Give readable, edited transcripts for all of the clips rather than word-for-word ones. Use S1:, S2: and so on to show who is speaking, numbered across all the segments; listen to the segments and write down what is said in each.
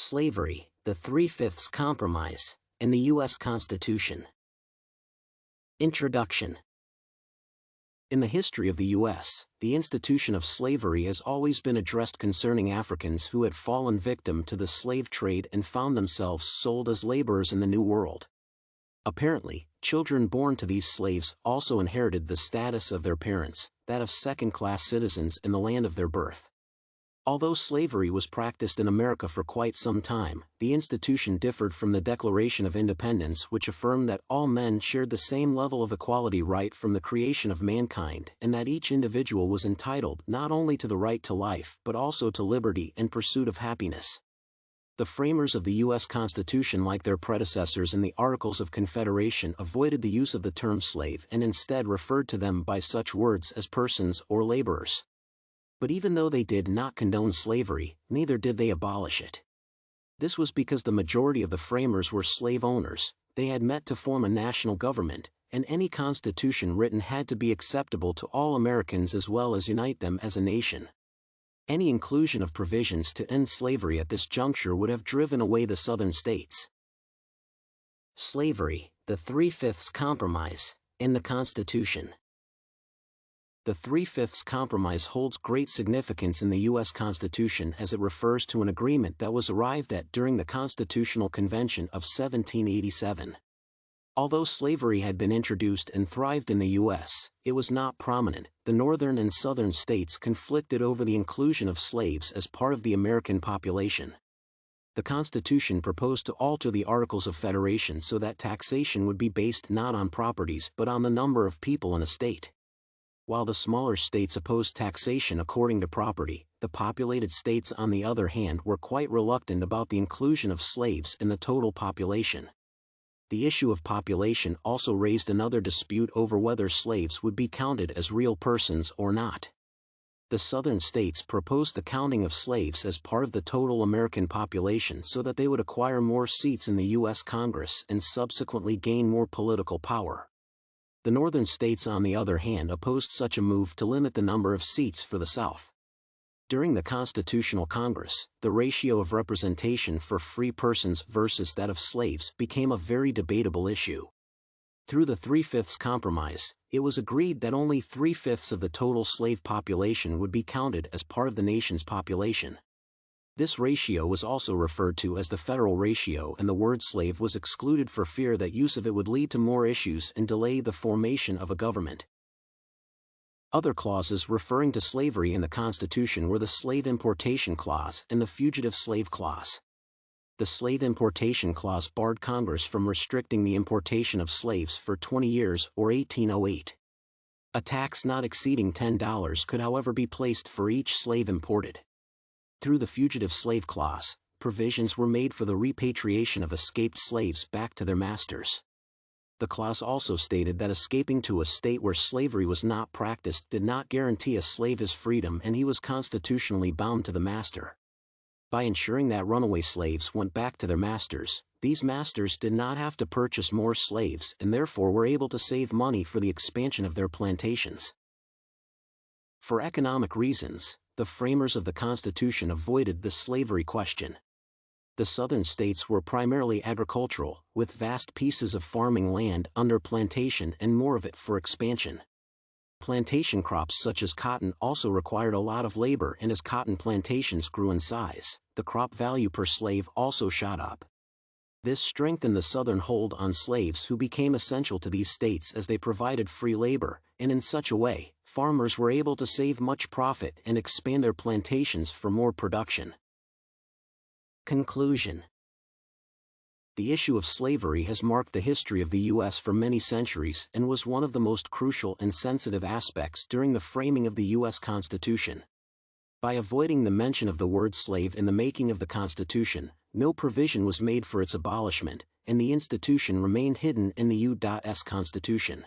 S1: Slavery, the Three-Fifths Compromise, and the U.S. Constitution. Introduction. In the history of the U.S., the institution of slavery has always been addressed concerning Africans who had fallen victim to the slave trade and found themselves sold as laborers in the New World. Apparently, children born to these slaves also inherited the status of their parents, that of second-class citizens in the land of their birth. Although slavery was practiced in America for quite some time, the institution differed from the Declaration of Independence, which affirmed that all men shared the same level of equality right from the creation of mankind, and that each individual was entitled not only to the right to life but also to liberty and pursuit of happiness. The framers of the U.S. Constitution, like their predecessors in the Articles of Confederation, avoided the use of the term slave and instead referred to them by such words as persons or laborers. But even though they did not condone slavery, neither did they abolish it. This was because the majority of the framers were slave owners. They had met to form a national government, and any constitution written had to be acceptable to all Americans as well as unite them as a nation. Any inclusion of provisions to end slavery at this juncture would have driven away the Southern states. Slavery, the Three-Fifths Compromise, and the Constitution. The Three-Fifths Compromise holds great significance in the U.S. Constitution as it refers to an agreement that was arrived at during the Constitutional Convention of 1787. Although slavery had been introduced and thrived in the U.S., it was not prominent. The northern and southern states conflicted over the inclusion of slaves as part of the American population. The Constitution proposed to alter the Articles of Federation so that taxation would be based not on properties but on the number of people in a state. While the smaller states opposed taxation according to property, the populated states on the other hand were quite reluctant about the inclusion of slaves in the total population. The issue of population also raised another dispute over whether slaves would be counted as real persons or not. The southern states proposed the counting of slaves as part of the total American population so that they would acquire more seats in the U.S. Congress and subsequently gain more political power. The northern states on the other hand opposed such a move to limit the number of seats for the South. During the Constitutional Congress, the ratio of representation for free persons versus that of slaves became a very debatable issue. Through the Three-Fifths Compromise, it was agreed that only 3/5 of the total slave population would be counted as part of the nation's population. This ratio was also referred to as the federal ratio, and the word slave was excluded for fear that use of it would lead to more issues and delay the formation of a government. Other clauses referring to slavery in the Constitution were the Slave Importation Clause and the Fugitive Slave Clause. The Slave Importation Clause barred Congress from restricting the importation of slaves for 20 years or 1808. A tax not exceeding $10 could however be placed for each slave imported. Through the Fugitive Slave Clause, provisions were made for the repatriation of escaped slaves back to their masters. The clause also stated that escaping to a state where slavery was not practiced did not guarantee a slave his freedom, and he was constitutionally bound to the master. By ensuring that runaway slaves went back to their masters, these masters did not have to purchase more slaves and therefore were able to save money for the expansion of their plantations. For economic reasons, the framers of the Constitution avoided the slavery question. The southern states were primarily agricultural, with vast pieces of farming land under plantation and more of it for expansion. Plantation crops such as cotton also required a lot of labor, and as cotton plantations grew in size, the crop value per slave also shot up. This strengthened the southern hold on slaves, who became essential to these states as they provided free labor, and in such a way, farmers were able to save much profit and expand their plantations for more production. Conclusion. The issue of slavery has marked the history of the U.S. for many centuries and was one of the most crucial and sensitive aspects during the framing of the U.S. Constitution. By avoiding the mention of the word slave in the making of the Constitution, no provision was made for its abolishment, and the institution remained hidden in the U.S. Constitution.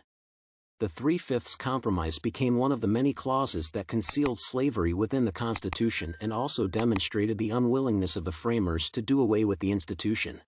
S1: The Three-Fifths Compromise became one of the many clauses that concealed slavery within the Constitution and also demonstrated the unwillingness of the framers to do away with the institution.